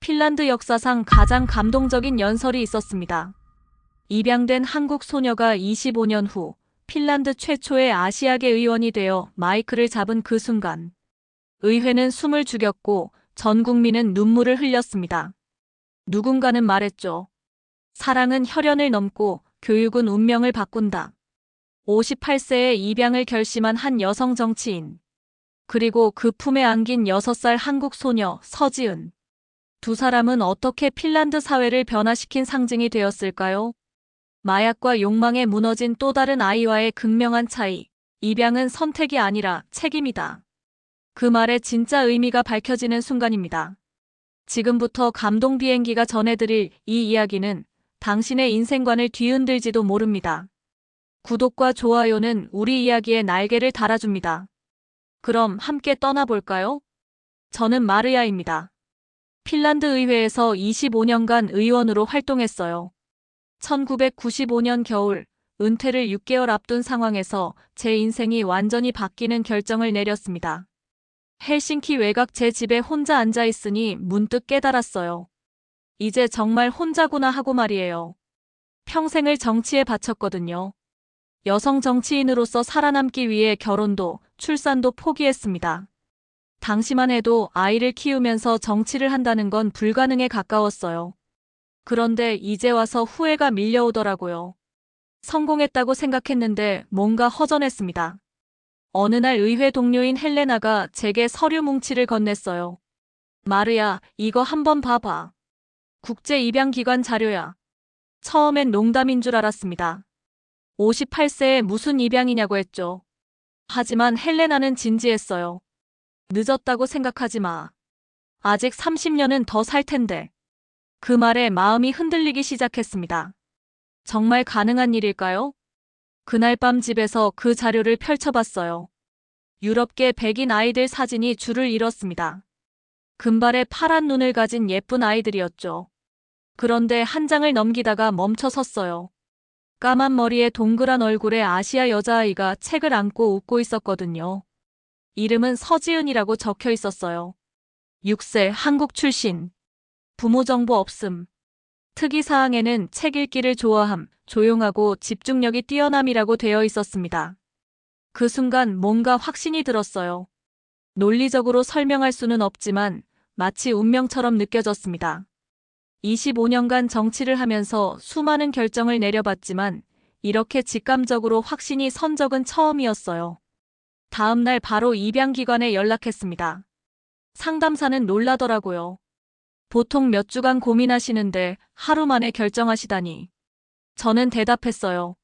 핀란드 역사상 가장 감동적인 연설이 있었습니다. 입양된 한국 소녀가 25년 후 핀란드 최초의 아시아계 의원이 되어 마이크를 잡은 그 순간, 의회는 숨을 죽였고 전 국민은 눈물을 흘렸습니다. 누군가는 말했죠. 사랑은 혈연을 넘고 교육은 운명을 바꾼다. 58세에 입양을 결심한 한 여성 정치인. 그리고 그 품에 안긴 6살 한국 소녀 서지은. 두 사람은 어떻게 핀란드 사회를 변화시킨 상징이 되었을까요? 마약과 욕망에 무너진 또 다른 아이와의 극명한 차이. 입양은 선택이 아니라 책임이다. 그 말의 진짜 의미가 밝혀지는 순간입니다. 지금부터 감동 비행기가 전해드릴 이 이야기는 당신의 인생관을 뒤흔들지도 모릅니다. 구독과 좋아요는 우리 이야기의 날개를 달아줍니다. 그럼 함께 떠나볼까요? 저는 마르야입니다. 핀란드 의회에서 25년간 의원으로 활동했어요. 1995년 겨울, 은퇴를 6개월 앞둔 상황에서 제 인생이 완전히 바뀌는 결정을 내렸습니다. 헬싱키 외곽 제 집에 혼자 앉아 있으니 문득 깨달았어요. 이제 정말 혼자구나 하고 말이에요. 평생을 정치에 바쳤거든요. 여성 정치인으로서 살아남기 위해 결혼도 출산도 포기했습니다. 당시만 해도 아이를 키우면서 정치를 한다는 건 불가능에 가까웠어요. 그런데 이제 와서 후회가 밀려오더라고요. 성공했다고 생각했는데 뭔가 허전했습니다. 어느 날 의회 동료인 헬레나가 제게 서류 뭉치를 건넸어요. 마르야, 이거 한번 봐봐. 국제입양기관 자료야. 처음엔 농담인 줄 알았습니다. 58세에 무슨 입양이냐고 했죠. 하지만 헬레나는 진지했어요. 늦었다고 생각하지 마. 아직 30년은 더 살 텐데. 그 말에 마음이 흔들리기 시작했습니다. 정말 가능한 일일까요? 그날 밤 집에서 그 자료를 펼쳐봤어요. 유럽계 백인 아이들 사진이 줄을 이뤘습니다. 금발의 파란 눈을 가진 예쁜 아이들이었죠. 그런데 한 장을 넘기다가 멈춰 섰어요. 까만 머리에 동그란 얼굴의 아시아 여자아이가 책을 안고 웃고 있었거든요. 이름은 서지은이라고 적혀 있었어요. 6세 한국 출신. 부모 정보 없음. 특이사항에는 책 읽기를 좋아함, 조용하고 집중력이 뛰어남이라고 되어 있었습니다. 그 순간 뭔가 확신이 들었어요. 논리적으로 설명할 수는 없지만 마치 운명처럼 느껴졌습니다. 25년간 정치를 하면서 수많은 결정을 내려봤지만 이렇게 직감적으로 확신이 선 적은 처음이었어요. 다음 날 바로 입양기관에 연락했습니다. 상담사는 놀라더라고요. 보통 몇 주간 고민하시는데 하루 만에 결정하시다니. 저는 대답했어요.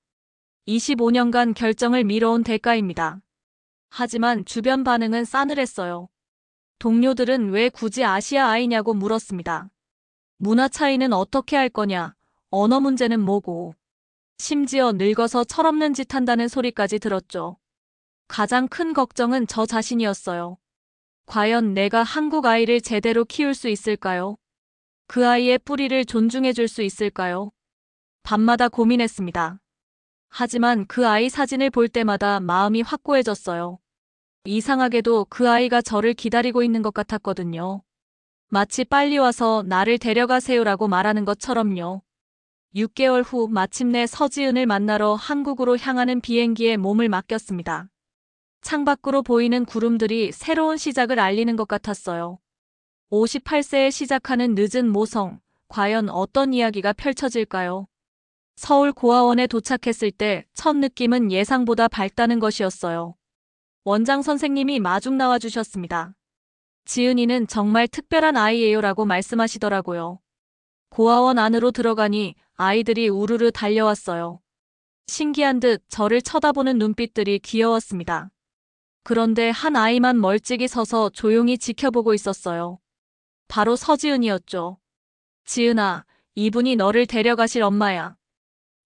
25년간 결정을 미뤄온 대가입니다. 하지만 주변 반응은 싸늘했어요. 동료들은 왜 굳이 아시아 아이냐고 물었습니다. 문화 차이는 어떻게 할 거냐, 언어 문제는 뭐고. 심지어 늙어서 철없는 짓 한다는 소리까지 들었죠. 가장 큰 걱정은 저 자신이었어요. 과연 내가 한국 아이를 제대로 키울 수 있을까요? 그 아이의 뿌리를 존중해 줄 수 있을까요? 밤마다 고민했습니다. 하지만 그 아이 사진을 볼 때마다 마음이 확고해졌어요. 이상하게도 그 아이가 저를 기다리고 있는 것 같았거든요. 마치 빨리 와서 나를 데려가세요라고 말하는 것처럼요. 6개월 후 마침내 서지은을 만나러 한국으로 향하는 비행기에 몸을 맡겼습니다. 창밖으로 보이는 구름들이 새로운 시작을 알리는 것 같았어요. 58세에 시작하는 늦은 모성, 과연 어떤 이야기가 펼쳐질까요? 서울 고아원에 도착했을 때 첫 느낌은 예상보다 밝다는 것이었어요. 원장 선생님이 마중 나와 주셨습니다. 지은이는 정말 특별한 아이예요라고 말씀하시더라고요. 고아원 안으로 들어가니 아이들이 우르르 달려왔어요. 신기한 듯 저를 쳐다보는 눈빛들이 귀여웠습니다. 그런데 한 아이만 멀찍이 서서 조용히 지켜보고 있었어요. 바로 서지은이었죠. 지은아, 이분이 너를 데려가실 엄마야.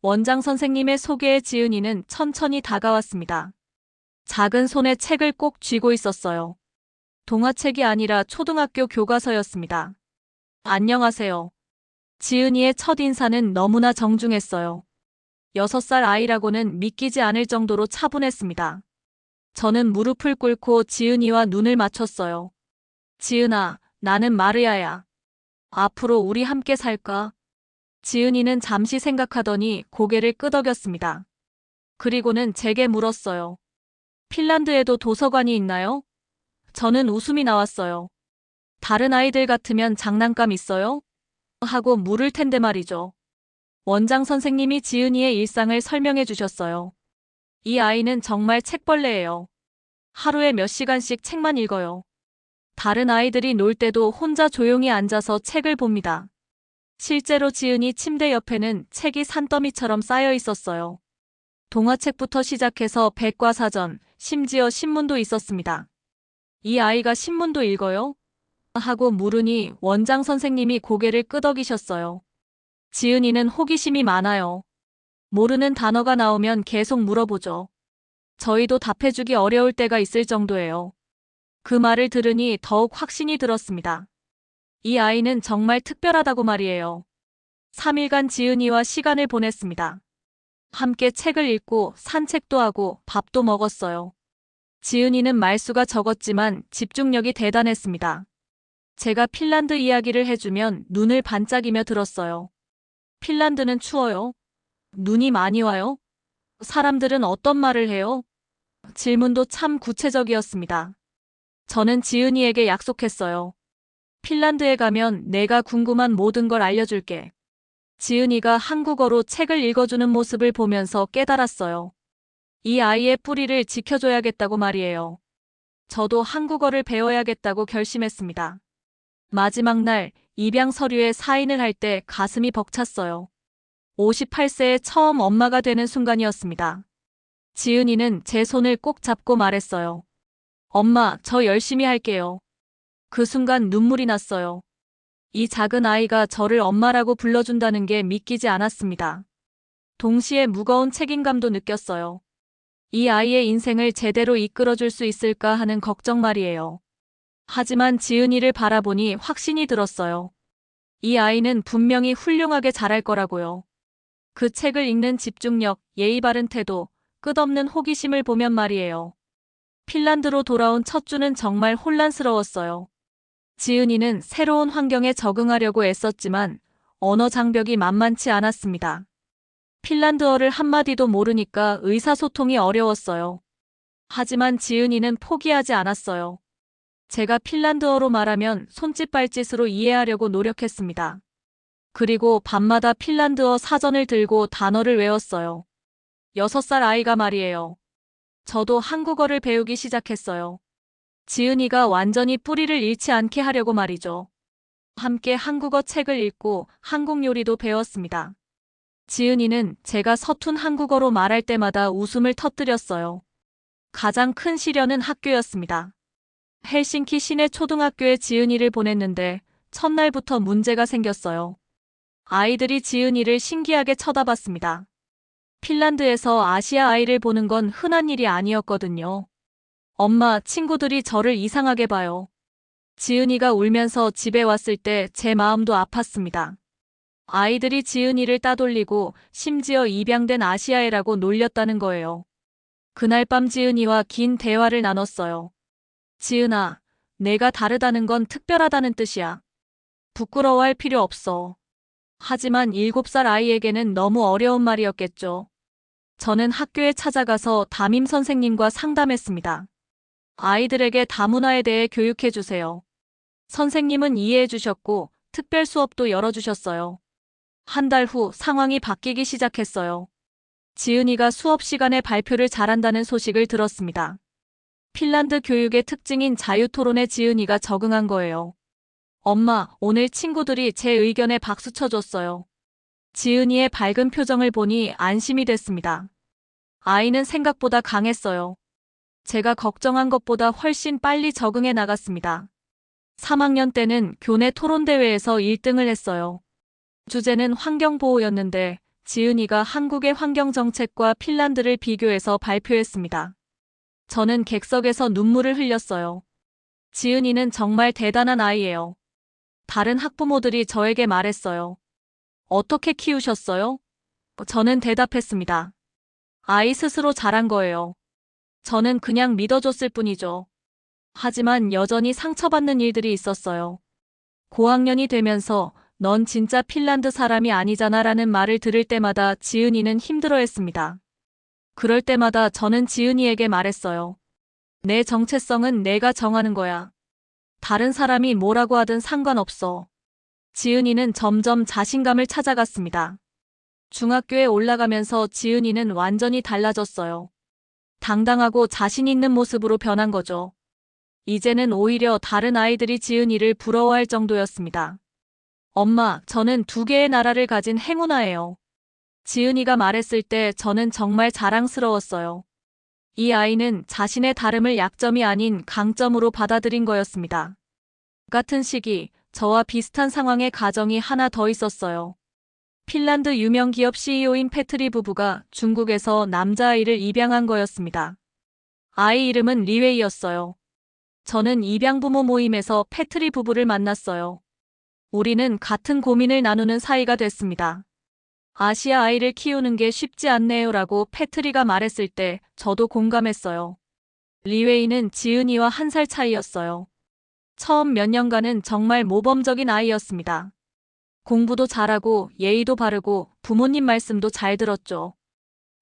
원장 선생님의 소개에 지은이는 천천히 다가왔습니다. 작은 손에 책을 꼭 쥐고 있었어요. 동화책이 아니라 초등학교 교과서였습니다. 안녕하세요. 지은이의 첫 인사는 너무나 정중했어요. 6살 아이라고는 믿기지 않을 정도로 차분했습니다. 저는 무릎을 꿇고 지은이와 눈을 맞췄어요. 지은아, 나는 마르야야. 앞으로 우리 함께 살까? 지은이는 잠시 생각하더니 고개를 끄덕였습니다. 그리고는 제게 물었어요. 핀란드에도 도서관이 있나요? 저는 웃음이 나왔어요. 다른 아이들 같으면 장난감 있어요? 하고 물을 텐데 말이죠. 원장 선생님이 지은이의 일상을 설명해 주셨어요. 이 아이는 정말 책벌레예요. 하루에 몇 시간씩 책만 읽어요. 다른 아이들이 놀 때도 혼자 조용히 앉아서 책을 봅니다. 실제로 지은이 침대 옆에는 책이 산더미처럼 쌓여 있었어요. 동화책부터 시작해서 백과사전, 심지어 신문도 있었습니다. 이 아이가 신문도 읽어요? 하고 물으니 원장 선생님이 고개를 끄덕이셨어요. 지은이는 호기심이 많아요. 모르는 단어가 나오면 계속 물어보죠. 저희도 답해주기 어려울 때가 있을 정도예요. 그 말을 들으니 더욱 확신이 들었습니다. 이 아이는 정말 특별하다고 말이에요. 3일간 지은이와 시간을 보냈습니다. 함께 책을 읽고 산책도 하고 밥도 먹었어요. 지은이는 말수가 적었지만 집중력이 대단했습니다. 제가 핀란드 이야기를 해주면 눈을 반짝이며 들었어요. 핀란드는 추워요? 눈이 많이 와요? 사람들은 어떤 말을 해요? 질문도 참 구체적이었습니다. 저는 지은이에게 약속했어요. 핀란드에 가면 내가 궁금한 모든 걸 알려줄게. 지은이가 한국어로 책을 읽어주는 모습을 보면서 깨달았어요. 이 아이의 뿌리를 지켜줘야겠다고 말이에요. 저도 한국어를 배워야겠다고 결심했습니다. 마지막 날 입양 서류에 사인을 할 때 가슴이 벅찼어요. 58세에 처음 엄마가 되는 순간이었습니다. 지은이는 제 손을 꼭 잡고 말했어요. 엄마, 저 열심히 할게요. 그 순간 눈물이 났어요. 이 작은 아이가 저를 엄마라고 불러준다는 게 믿기지 않았습니다. 동시에 무거운 책임감도 느꼈어요. 이 아이의 인생을 제대로 이끌어줄 수 있을까 하는 걱정 말이에요. 하지만 지은이를 바라보니 확신이 들었어요. 이 아이는 분명히 훌륭하게 자랄 거라고요. 그 책을 읽는 집중력, 예의 바른 태도, 끝없는 호기심을 보면 말이에요. 핀란드로 돌아온 첫 주는 정말 혼란스러웠어요. 지은이는 새로운 환경에 적응하려고 애썼지만 언어 장벽이 만만치 않았습니다. 핀란드어를 한마디도 모르니까 의사소통이 어려웠어요. 하지만 지은이는 포기하지 않았어요. 제가 핀란드어로 말하면 손짓발짓으로 이해하려고 노력했습니다. 그리고 밤마다 핀란드어 사전을 들고 단어를 외웠어요. 6살 아이가 말이에요. 저도 한국어를 배우기 시작했어요. 지은이가 완전히 뿌리를 잃지 않게 하려고 말이죠. 함께 한국어 책을 읽고 한국 요리도 배웠습니다. 지은이는 제가 서툰 한국어로 말할 때마다 웃음을 터뜨렸어요. 가장 큰 시련은 학교였습니다. 헬싱키 시내 초등학교에 지은이를 보냈는데 첫날부터 문제가 생겼어요. 아이들이 지은이를 신기하게 쳐다봤습니다. 핀란드에서 아시아 아이를 보는 건 흔한 일이 아니었거든요. 엄마, 친구들이 저를 이상하게 봐요. 지은이가 울면서 집에 왔을 때 제 마음도 아팠습니다. 아이들이 지은이를 따돌리고 심지어 입양된 아시아애라고 놀렸다는 거예요. 그날 밤 지은이와 긴 대화를 나눴어요. 지은아, 내가 다르다는 건 특별하다는 뜻이야. 부끄러워할 필요 없어. 하지만 7살 아이에게는 너무 어려운 말이었겠죠. 저는 학교에 찾아가서 담임 선생님과 상담했습니다. 아이들에게 다문화에 대해 교육해 주세요. 선생님은 이해해 주셨고 특별 수업도 열어주셨어요. 한 달 후 상황이 바뀌기 시작했어요. 지은이가 수업 시간에 발표를 잘한다는 소식을 들었습니다. 핀란드 교육의 특징인 자유토론에 지은이가 적응한 거예요. 엄마, 오늘 친구들이 제 의견에 박수 쳐줬어요. 지은이의 밝은 표정을 보니 안심이 됐습니다. 아이는 생각보다 강했어요. 제가 걱정한 것보다 훨씬 빨리 적응해 나갔습니다. 3학년 때는 교내 토론대회에서 1등을 했어요. 주제는 환경보호였는데 지은이가 한국의 환경정책과 핀란드를 비교해서 발표했습니다. 저는 객석에서 눈물을 흘렸어요. 지은이는 정말 대단한 아이예요. 다른 학부모들이 저에게 말했어요. 어떻게 키우셨어요? 저는 대답했습니다. 아이 스스로 자란 거예요. 저는 그냥 믿어줬을 뿐이죠. 하지만 여전히 상처받는 일들이 있었어요. 고학년이 되면서 넌 진짜 핀란드 사람이 아니잖아 라는 말을 들을 때마다 지은이는 힘들어했습니다. 그럴 때마다 저는 지은이에게 말했어요. 내 정체성은 내가 정하는 거야. 다른 사람이 뭐라고 하든 상관없어. 지은이는 점점 자신감을 찾아갔습니다. 중학교에 올라가면서 지은이는 완전히 달라졌어요. 당당하고 자신 있는 모습으로 변한 거죠. 이제는 오히려 다른 아이들이 지은이를 부러워할 정도였습니다. 엄마, 저는 2개의 나라를 가진 행운아예요. 지은이가 말했을 때 저는 정말 자랑스러웠어요. 이 아이는 자신의 다름을 약점이 아닌 강점으로 받아들인 거였습니다. 같은 시기, 저와 비슷한 상황의 가정이 하나 더 있었어요. 핀란드 유명 기업 CEO인 페트리 부부가 중국에서 남자아이를 입양한 거였습니다. 아이 이름은 리웨이였어요. 저는 입양부모 모임에서 페트리 부부를 만났어요. 우리는 같은 고민을 나누는 사이가 됐습니다. 아시아 아이를 키우는 게 쉽지 않네요라고 페트리가 말했을 때 저도 공감했어요. 리웨이는 지은이와 1살 차이였어요. 처음 몇 년간은 정말 모범적인 아이였습니다. 공부도 잘하고 예의도 바르고 부모님 말씀도 잘 들었죠.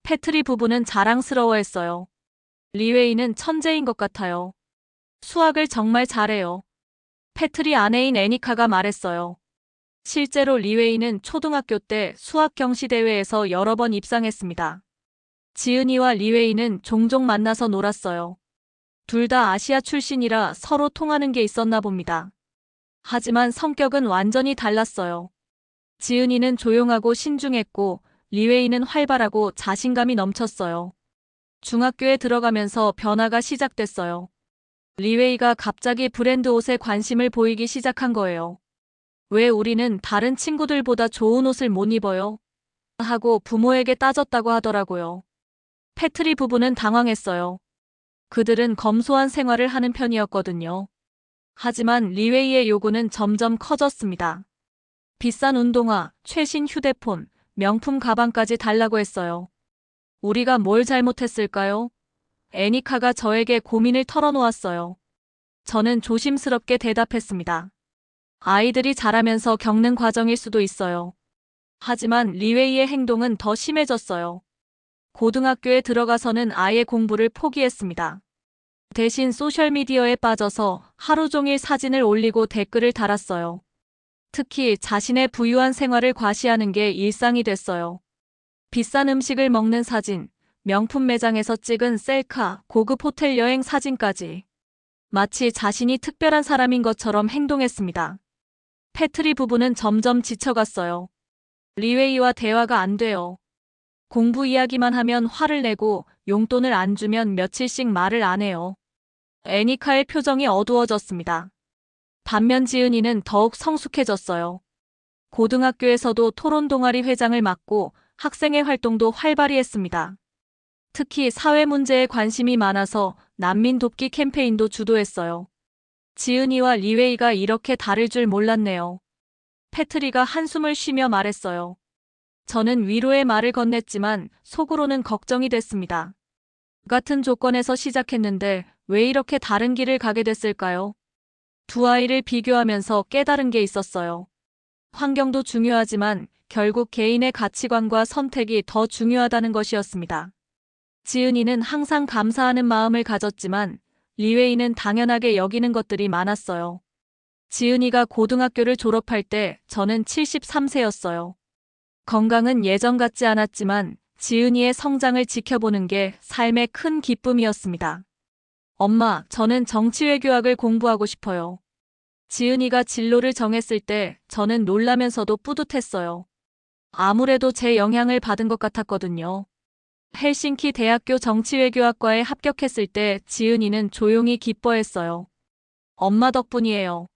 페트리 부부는 자랑스러워했어요. 리웨이는 천재인 것 같아요. 수학을 정말 잘해요. 페트리 아내인 애니카가 말했어요. 실제로 리웨이는 초등학교 때 수학 경시 대회에서 여러 번 입상했습니다. 지은이와 리웨이는 종종 만나서 놀았어요. 둘 다 아시아 출신이라 서로 통하는 게 있었나 봅니다. 하지만 성격은 완전히 달랐어요. 지은이는 조용하고 신중했고 리웨이는 활발하고 자신감이 넘쳤어요. 중학교에 들어가면서 변화가 시작됐어요. 리웨이가 갑자기 브랜드 옷에 관심을 보이기 시작한 거예요. 왜 우리는 다른 친구들보다 좋은 옷을 못 입어요? 하고 부모에게 따졌다고 하더라고요. 페트리 부부는 당황했어요. 그들은 검소한 생활을 하는 편이었거든요. 하지만 리웨이의 요구는 점점 커졌습니다. 비싼 운동화, 최신 휴대폰, 명품 가방까지 달라고 했어요. 우리가 뭘 잘못했을까요? 애니카가 저에게 고민을 털어놓았어요. 저는 조심스럽게 대답했습니다. 아이들이 자라면서 겪는 과정일 수도 있어요. 하지만 리웨이의 행동은 더 심해졌어요. 고등학교에 들어가서는 아예 공부를 포기했습니다. 대신 소셜미디어에 빠져서 하루 종일 사진을 올리고 댓글을 달았어요. 특히 자신의 부유한 생활을 과시하는 게 일상이 됐어요. 비싼 음식을 먹는 사진, 명품 매장에서 찍은 셀카, 고급 호텔 여행 사진까지. 마치 자신이 특별한 사람인 것처럼 행동했습니다. 페트리 부부는 점점 지쳐갔어요. 리웨이와 대화가 안 돼요. 공부 이야기만 하면 화를 내고 용돈을 안 주면 며칠씩 말을 안 해요. 애니카의 표정이 어두워졌습니다. 반면 지은이는 더욱 성숙해졌어요. 고등학교에서도 토론 동아리 회장을 맡고 학생회 활동도 활발히 했습니다. 특히 사회 문제에 관심이 많아서 난민 돕기 캠페인도 주도했어요. 지은이와 리웨이가 이렇게 다를 줄 몰랐네요. 페트리가 한숨을 쉬며 말했어요. 저는 위로의 말을 건넸지만 속으로는 걱정이 됐습니다. 같은 조건에서 시작했는데 왜 이렇게 다른 길을 가게 됐을까요? 두 아이를 비교하면서 깨달은 게 있었어요. 환경도 중요하지만 결국 개인의 가치관과 선택이 더 중요하다는 것이었습니다. 지은이는 항상 감사하는 마음을 가졌지만 리웨이는 당연하게 여기는 것들이 많았어요. 지은이가 고등학교를 졸업할 때 저는 73세였어요. 건강은 예전 같지 않았지만 지은이의 성장을 지켜보는 게 삶의 큰 기쁨이었습니다. 엄마, 저는 정치외교학을 공부하고 싶어요. 지은이가 진로를 정했을 때 저는 놀라면서도 뿌듯했어요. 아무래도 제 영향을 받은 것 같았거든요. 헬싱키 대학교 정치외교학과에 합격했을 때 지은이는 조용히 기뻐했어요. 엄마 덕분이에요.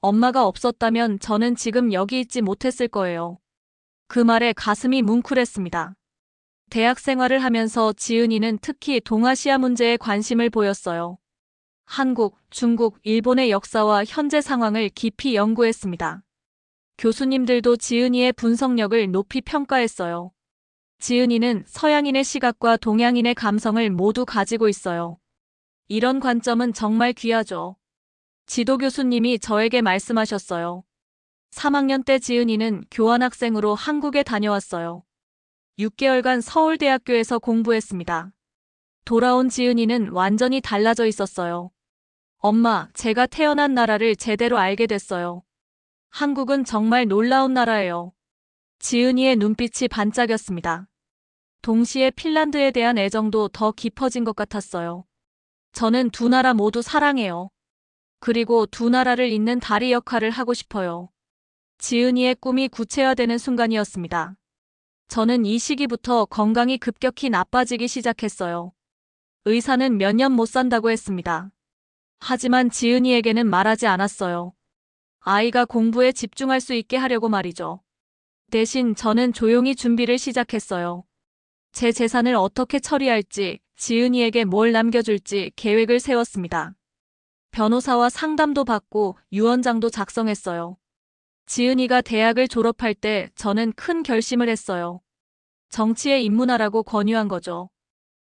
엄마가 없었다면 저는 지금 여기 있지 못했을 거예요. 그 말에 가슴이 뭉클했습니다. 대학 생활을 하면서 지은이는 특히 동아시아 문제에 관심을 보였어요. 한국, 중국, 일본의 역사와 현재 상황을 깊이 연구했습니다. 교수님들도 지은이의 분석력을 높이 평가했어요. 지은이는 서양인의 시각과 동양인의 감성을 모두 가지고 있어요. 이런 관점은 정말 귀하죠. 지도 교수님이 저에게 말씀하셨어요. 3학년 때 지은이는 교환학생으로 한국에 다녀왔어요. 6개월간 서울대학교에서 공부했습니다. 돌아온 지은이는 완전히 달라져 있었어요. 엄마, 제가 태어난 나라를 제대로 알게 됐어요. 한국은 정말 놀라운 나라예요. 지은이의 눈빛이 반짝였습니다. 동시에 핀란드에 대한 애정도 더 깊어진 것 같았어요. 저는 두 나라 모두 사랑해요. 그리고 두 나라를 잇는 다리 역할을 하고 싶어요. 지은이의 꿈이 구체화되는 순간이었습니다. 저는 이 시기부터 건강이 급격히 나빠지기 시작했어요. 의사는 몇 년 못 산다고 했습니다. 하지만 지은이에게는 말하지 않았어요. 아이가 공부에 집중할 수 있게 하려고 말이죠. 대신 저는 조용히 준비를 시작했어요. 제 재산을 어떻게 처리할지, 지은이에게 뭘 남겨줄지 계획을 세웠습니다. 변호사와 상담도 받고 유언장도 작성했어요. 지은이가 대학을 졸업할 때 저는 큰 결심을 했어요. 정치에 입문하라고 권유한 거죠.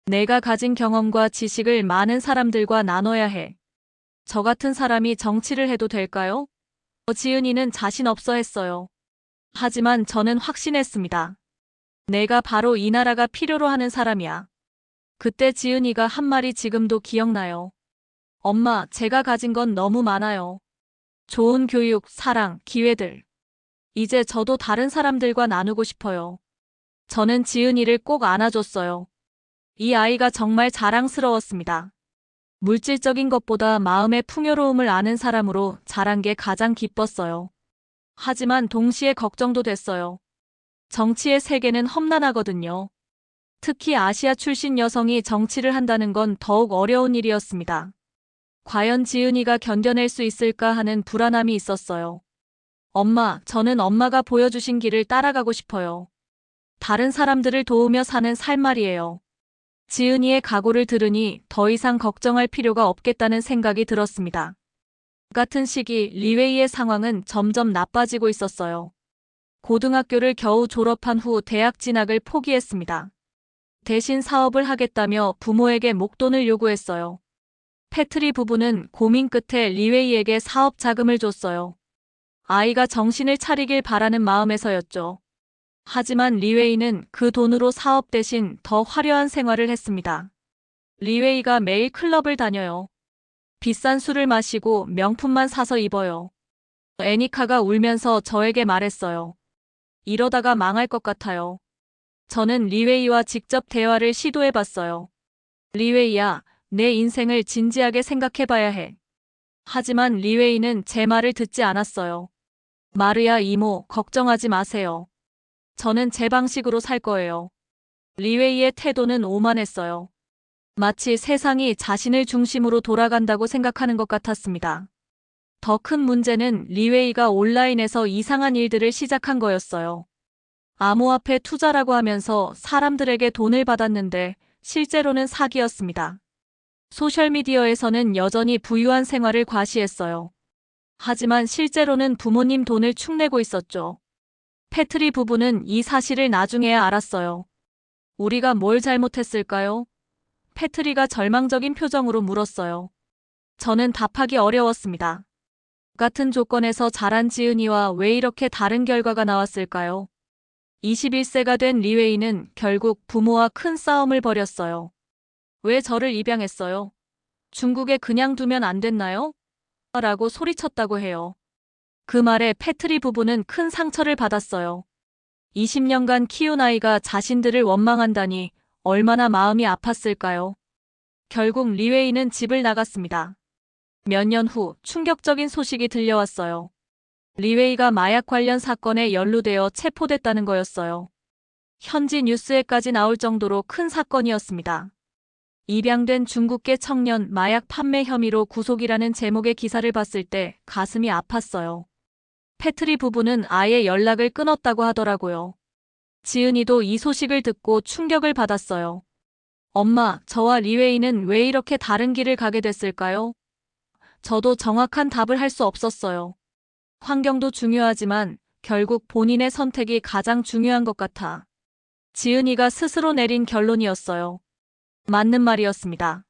내가 가진 경험과 지식을 많은 사람들과 나눠야 해. 저 같은 사람이 정치를 해도 될까요? 지은이는 자신 없어 했어요. 하지만 저는 확신했습니다. 내가 바로 이 나라가 필요로 하는 사람이야. 그때 지은이가 한 말이 지금도 기억나요. 엄마, 제가 가진 건 너무 많아요. 좋은 교육, 사랑, 기회들. 이제 저도 다른 사람들과 나누고 싶어요. 저는 지은이를 꼭 안아줬어요. 이 아이가 정말 자랑스러웠습니다. 물질적인 것보다 마음의 풍요로움을 아는 사람으로 자란 게 가장 기뻤어요. 하지만 동시에 걱정도 됐어요. 정치의 세계는 험난하거든요. 특히 아시아 출신 여성이 정치를 한다는 건 더욱 어려운 일이었습니다. 과연 지은이가 견뎌낼 수 있을까 하는 불안함이 있었어요. 엄마, 저는 엄마가 보여주신 길을 따라가고 싶어요. 다른 사람들을 도우며 사는 삶 말이에요. 지은이의 각오를 들으니 더 이상 걱정할 필요가 없겠다는 생각이 들었습니다. 같은 시기 리웨이의 상황은 점점 나빠지고 있었어요. 고등학교를 겨우 졸업한 후 대학 진학을 포기했습니다. 대신 사업을 하겠다며 부모에게 목돈을 요구했어요. 패트리 부부는 고민 끝에 리웨이에게 사업 자금을 줬어요. 아이가 정신을 차리길 바라는 마음에서였죠. 하지만 리웨이는 그 돈으로 사업 대신 더 화려한 생활을 했습니다. 리웨이가 매일 클럽을 다녀요. 비싼 술을 마시고 명품만 사서 입어요. 애니카가 울면서 저에게 말했어요. 이러다가 망할 것 같아요. 저는 리웨이와 직접 대화를 시도해봤어요. 리웨이야, 내 인생을 진지하게 생각해봐야 해. 하지만 리웨이는 제 말을 듣지 않았어요. 마르야 이모, 걱정하지 마세요. 저는 제 방식으로 살 거예요. 리웨이의 태도는 오만했어요. 마치 세상이 자신을 중심으로 돌아간다고 생각하는 것 같았습니다. 더 큰 문제는 리웨이가 온라인에서 이상한 일들을 시작한 거였어요. 암호화폐 투자라고 하면서 사람들에게 돈을 받았는데 실제로는 사기였습니다. 소셜미디어에서는 여전히 부유한 생활을 과시했어요. 하지만 실제로는 부모님 돈을 축내고 있었죠. 패트리 부부는 이 사실을 나중에야 알았어요. 우리가 뭘 잘못했을까요? 패트리가 절망적인 표정으로 물었어요. 저는 답하기 어려웠습니다. 같은 조건에서 자란 지은이와 왜 이렇게 다른 결과가 나왔을까요? 21세가 된 리웨이는 결국 부모와 큰 싸움을 벌였어요. 왜 저를 입양했어요? 중국에 그냥 두면 안 됐나요? 라고 소리쳤다고 해요. 그 말에 패트리 부부는 큰 상처를 받았어요. 20년간 키운 아이가 자신들을 원망한다니 얼마나 마음이 아팠을까요? 결국 리웨이는 집을 나갔습니다. 몇 년 후 충격적인 소식이 들려왔어요. 리웨이가 마약 관련 사건에 연루되어 체포됐다는 거였어요. 현지 뉴스에까지 나올 정도로 큰 사건이었습니다. 입양된 중국계 청년 마약 판매 혐의로 구속이라는 제목의 기사를 봤을 때 가슴이 아팠어요. 패트리 부부는 아예 연락을 끊었다고 하더라고요. 지은이도 이 소식을 듣고 충격을 받았어요. 엄마, 저와 리웨이는 왜 이렇게 다른 길을 가게 됐을까요? 저도 정확한 답을 할 수 없었어요. 환경도 중요하지만 결국 본인의 선택이 가장 중요한 것 같아. 지은이가 스스로 내린 결론이었어요. 맞는 말이었습니다.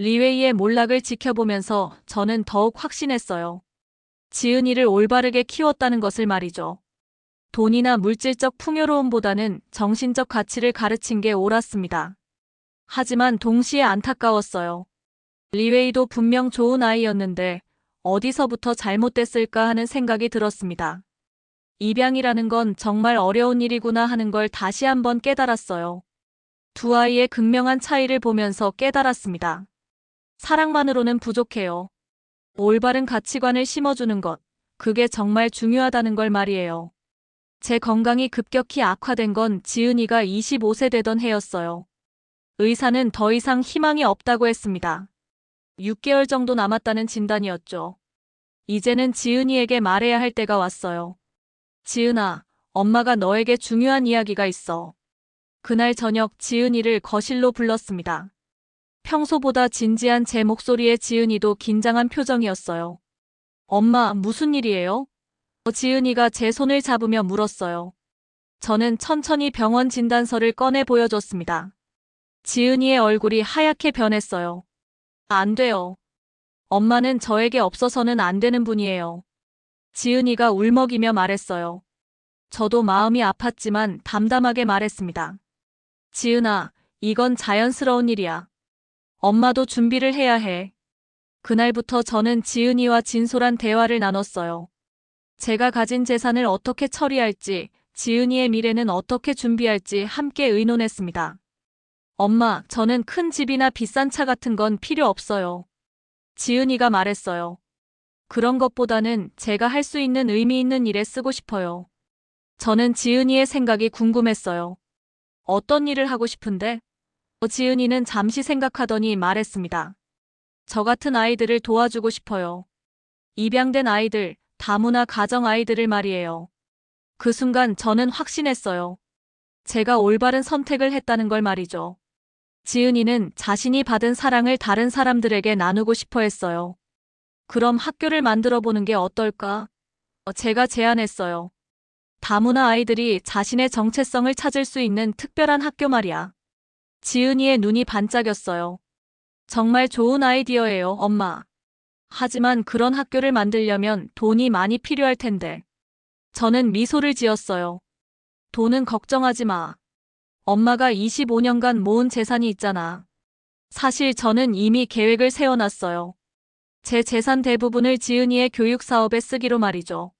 리웨이의 몰락을 지켜보면서 저는 더욱 확신했어요. 지은이를 올바르게 키웠다는 것을 말이죠. 돈이나 물질적 풍요로움보다는 정신적 가치를 가르친 게 옳았습니다. 하지만 동시에 안타까웠어요. 리웨이도 분명 좋은 아이였는데 어디서부터 잘못됐을까 하는 생각이 들었습니다. 입양이라는 건 정말 어려운 일이구나 하는 걸 다시 한번 깨달았어요. 두 아이의 극명한 차이를 보면서 깨달았습니다. 사랑만으로는 부족해요. 올바른 가치관을 심어주는 것, 그게 정말 중요하다는 걸 말이에요. 제 건강이 급격히 악화된 건 지은이가 25세 되던 해였어요. 의사는 더 이상 희망이 없다고 했습니다. 6개월 정도 남았다는 진단이었죠. 이제는 지은이에게 말해야 할 때가 왔어요. 지은아, 엄마가 너에게 중요한 이야기가 있어. 그날 저녁 지은이를 거실로 불렀습니다. 평소보다 진지한 제 목소리에 지은이도 긴장한 표정이었어요. 엄마, 무슨 일이에요? 지은이가 제 손을 잡으며 물었어요. 저는 천천히 병원 진단서를 꺼내 보여줬습니다. 지은이의 얼굴이 하얗게 변했어요. 안 돼요. 엄마는 저에게 없어서는 안 되는 분이에요. 지은이가 울먹이며 말했어요. 저도 마음이 아팠지만 담담하게 말했습니다. 지은아, 이건 자연스러운 일이야. 엄마도 준비를 해야 해. 그날부터 저는 지은이와 진솔한 대화를 나눴어요. 제가 가진 재산을 어떻게 처리할지, 지은이의 미래는 어떻게 준비할지 함께 의논했습니다. 엄마, 저는 큰 집이나 비싼 차 같은 건 필요 없어요. 지은이가 말했어요. 그런 것보다는 제가 할 수 있는 의미 있는 일에 쓰고 싶어요. 저는 지은이의 생각이 궁금했어요. 어떤 일을 하고 싶은데? 지은이는 잠시 생각하더니 말했습니다. 저 같은 아이들을 도와주고 싶어요. 입양된 아이들, 다문화 가정 아이들을 말이에요. 그 순간 저는 확신했어요. 제가 올바른 선택을 했다는 걸 말이죠. 지은이는 자신이 받은 사랑을 다른 사람들에게 나누고 싶어 했어요. 그럼 학교를 만들어 보는 게 어떨까? 제가 제안했어요. 다문화 아이들이 자신의 정체성을 찾을 수 있는 특별한 학교 말이야. 지은이의 눈이 반짝였어요. 정말 좋은 아이디어예요, 엄마. 하지만 그런 학교를 만들려면 돈이 많이 필요할 텐데. 저는 미소를 지었어요. 돈은 걱정하지 마. 엄마가 25년간 모은 재산이 있잖아. 사실 저는 이미 계획을 세워놨어요. 제 재산 대부분을 지은이의 교육 사업에 쓰기로 말이죠.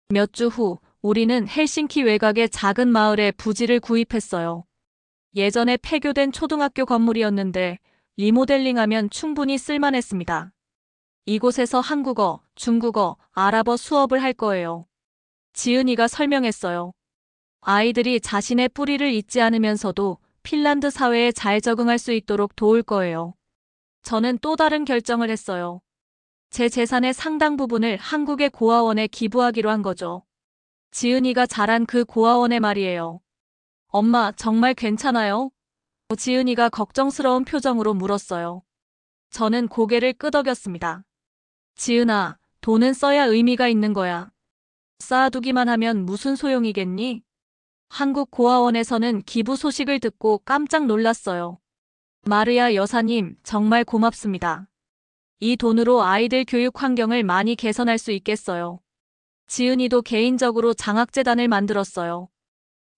몇 주 후, 우리는 헬싱키 외곽의 작은 마을에 부지를 구입했어요. 예전에 폐교된 초등학교 건물이었는데 리모델링하면 충분히 쓸만했습니다. 이곳에서 한국어, 중국어, 아랍어 수업을 할 거예요. 지은이가 설명했어요. 아이들이 자신의 뿌리를 잊지 않으면서도 핀란드 사회에 잘 적응할 수 있도록 도울 거예요. 저는 또 다른 결정을 했어요. 제 재산의 상당 부분을 한국의 고아원에 기부하기로 한 거죠. 지은이가 자란 그 고아원의 말이에요. 엄마, 정말 괜찮아요? 지은이가 걱정스러운 표정으로 물었어요. 저는 고개를 끄덕였습니다. 지은아, 돈은 써야 의미가 있는 거야. 쌓아두기만 하면 무슨 소용이겠니? 한국 고아원에서는 기부 소식을 듣고 깜짝 놀랐어요. 마르야 여사님, 정말 고맙습니다. 이 돈으로 아이들 교육 환경을 많이 개선할 수 있겠어요. 지은이도 개인적으로 장학재단을 만들었어요.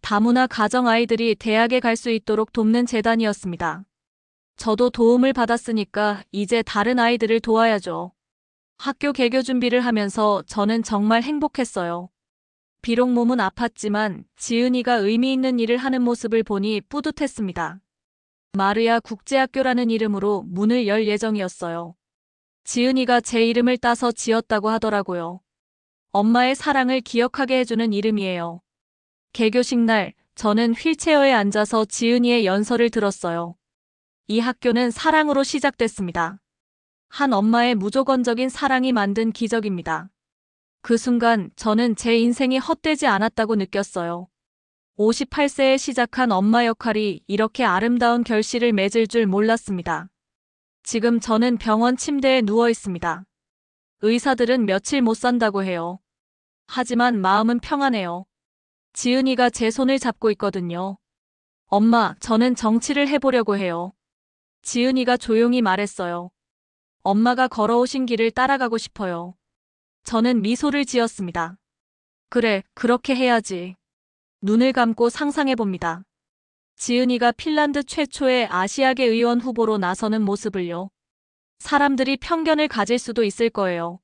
다문화 가정 아이들이 대학에 갈 수 있도록 돕는 재단이었습니다. 저도 도움을 받았으니까 이제 다른 아이들을 도와야죠. 학교 개교 준비를 하면서 저는 정말 행복했어요. 비록 몸은 아팠지만 지은이가 의미 있는 일을 하는 모습을 보니 뿌듯했습니다. 마르야 국제학교라는 이름으로 문을 열 예정이었어요. 지은이가 제 이름을 따서 지었다고 하더라고요. 엄마의 사랑을 기억하게 해주는 이름이에요. 개교식 날, 저는 휠체어에 앉아서 지은이의 연설을 들었어요. 이 학교는 사랑으로 시작됐습니다. 한 엄마의 무조건적인 사랑이 만든 기적입니다. 그 순간 저는 제 인생이 헛되지 않았다고 느꼈어요. 58세에 시작한 엄마 역할이 이렇게 아름다운 결실을 맺을 줄 몰랐습니다. 지금 저는 병원 침대에 누워 있습니다. 의사들은 며칠 못 산다고 해요. 하지만 마음은 평안해요. 지은이가 제 손을 잡고 있거든요. 엄마, 저는 정치를 해보려고 해요. 지은이가 조용히 말했어요. 엄마가 걸어오신 길을 따라가고 싶어요. 저는 미소를 지었습니다. 그래, 그렇게 해야지. 눈을 감고 상상해봅니다. 지은이가 핀란드 최초의 아시아계 의원 후보로 나서는 모습을요. 사람들이 편견을 가질 수도 있을 거예요.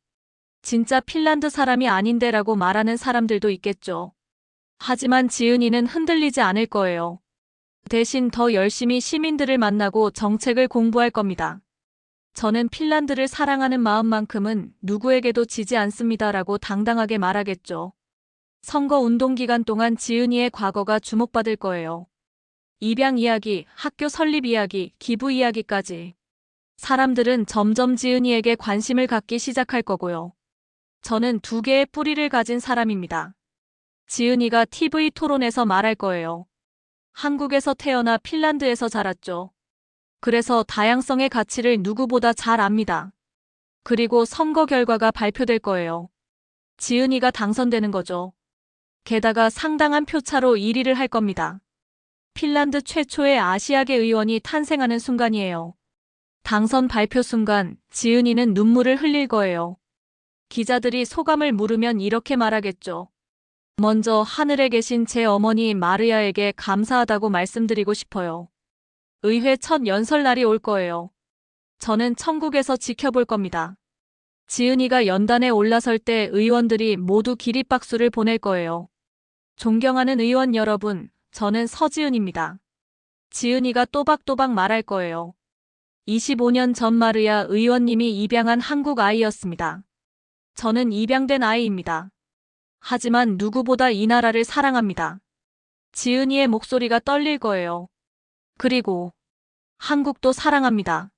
진짜 핀란드 사람이 아닌데라고 말하는 사람들도 있겠죠. 하지만 지은이는 흔들리지 않을 거예요. 대신 더 열심히 시민들을 만나고 정책을 공부할 겁니다. 저는 핀란드를 사랑하는 마음만큼은 누구에게도 지지 않습니다라고 당당하게 말하겠죠. 선거 운동 기간 동안 지은이의 과거가 주목받을 거예요. 입양 이야기, 학교 설립 이야기, 기부 이야기까지. 사람들은 점점 지은이에게 관심을 갖기 시작할 거고요. 저는 두 개의 뿌리를 가진 사람입니다. 지은이가 TV 토론에서 말할 거예요. 한국에서 태어나 핀란드에서 자랐죠. 그래서 다양성의 가치를 누구보다 잘 압니다. 그리고 선거 결과가 발표될 거예요. 지은이가 당선되는 거죠. 게다가 상당한 표차로 1위를 할 겁니다. 핀란드 최초의 아시아계 의원이 탄생하는 순간이에요. 당선 발표 순간 지은이는 눈물을 흘릴 거예요. 기자들이 소감을 물으면 이렇게 말하겠죠. 먼저 하늘에 계신 제 어머니 마르야에게 감사하다고 말씀드리고 싶어요. 의회 첫 연설날이 올 거예요. 저는 천국에서 지켜볼 겁니다. 지은이가 연단에 올라설 때 의원들이 모두 기립박수를 보낼 거예요. 존경하는 의원 여러분, 저는 서지은입니다. 지은이가 또박또박 말할 거예요. 25년 전 마르야 의원님이 입양한 한국 아이였습니다. 저는 입양된 아이입니다. 하지만 누구보다 이 나라를 사랑합니다. 지은이의 목소리가 떨릴 거예요. 그리고 한국도 사랑합니다.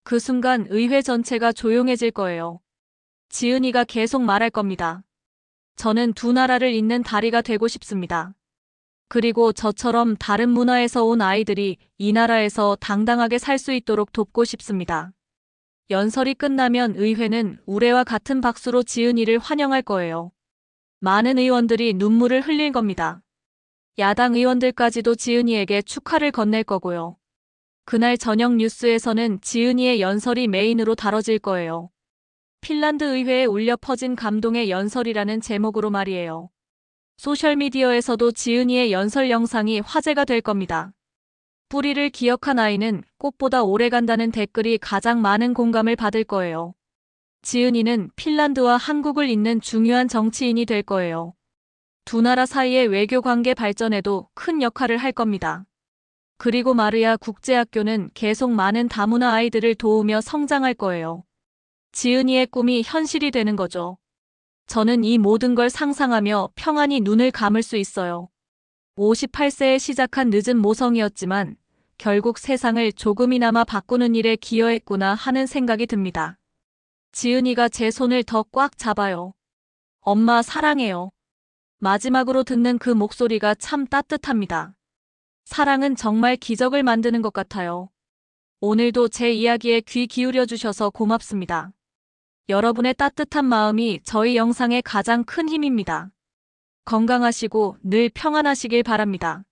그 순간 의회 전체가 조용해질 거예요. 지은이가 계속 말할 겁니다. 저는 두 나라를 잇는 다리가 되고 싶습니다. 그리고 저처럼 다른 문화에서 온 아이들이 이 나라에서 당당하게 살 수 있도록 돕고 싶습니다. 연설이 끝나면 의회는 우레와 같은 박수로 지은이를 환영할 거예요. 많은 의원들이 눈물을 흘릴 겁니다. 야당 의원들까지도 지은이에게 축하를 건넬 거고요. 그날 저녁 뉴스에서는 지은이의 연설이 메인으로 다뤄질 거예요. 핀란드 의회에 울려 퍼진 감동의 연설이라는 제목으로 말이에요. 소셜미디어에서도 지은이의 연설 영상이 화제가 될 겁니다. 뿌리를 기억한 아이는 꽃보다 오래 간다는 댓글이 가장 많은 공감을 받을 거예요. 지은이는 핀란드와 한국을 잇는 중요한 정치인이 될 거예요. 두 나라 사이의 외교 관계 발전에도 큰 역할을 할 겁니다. 그리고 마르야 국제학교는 계속 많은 다문화 아이들을 도우며 성장할 거예요. 지은이의 꿈이 현실이 되는 거죠. 저는 이 모든 걸 상상하며 평안히 눈을 감을 수 있어요. 58세에 시작한 늦은 모성이었지만 결국 세상을 조금이나마 바꾸는 일에 기여했구나 하는 생각이 듭니다. 지은이가 제 손을 더 꽉 잡아요. 엄마 사랑해요. 마지막으로 듣는 그 목소리가 참 따뜻합니다. 사랑은 정말 기적을 만드는 것 같아요. 오늘도 제 이야기에 귀 기울여 주셔서 고맙습니다. 여러분의 따뜻한 마음이 저희 영상의 가장 큰 힘입니다. 건강하시고 늘 평안하시길 바랍니다.